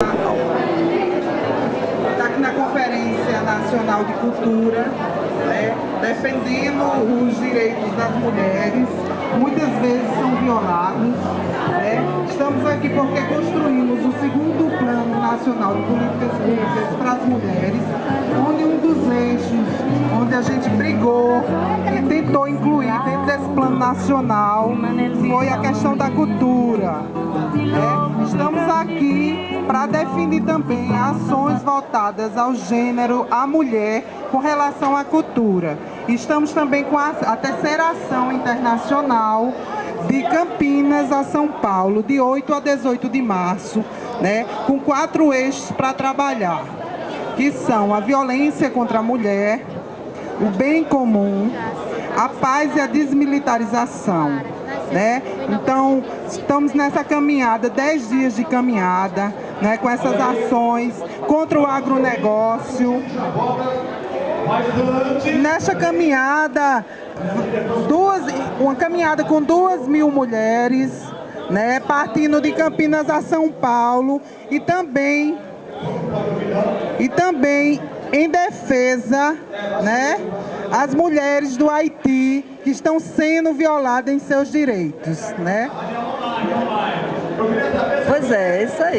Está aqui na Conferência Nacional de Cultura, né, defendendo os direitos das mulheres, muitas vezes são violados. Né? Estamos aqui porque construímos o segundo Plano Nacional de Políticas Públicas para as Mulheres, onde um dos eixos, onde a gente brigou e tentou incluir dentro desse Plano Nacional, foi a questão da cultura. Estamos aqui para definir também ações voltadas ao gênero, à mulher, com relação à cultura. Estamos também com a terceira ação internacional de Campinas a São Paulo, de 8 a 18 de março, né, com 4 eixos para trabalhar, que são a violência contra a mulher, o bem comum, a paz e a desmilitarização. Né? Então, estamos nessa caminhada, 10 dias de caminhada, né, com essas ações contra o agronegócio. Nessa caminhada, uma caminhada com 2.000 mulheres, né, partindo de Campinas a São Paulo, e também em defesa, né, as mulheres do Haiti que estão sendo violadas em seus direitos, né? Pois é, isso aí.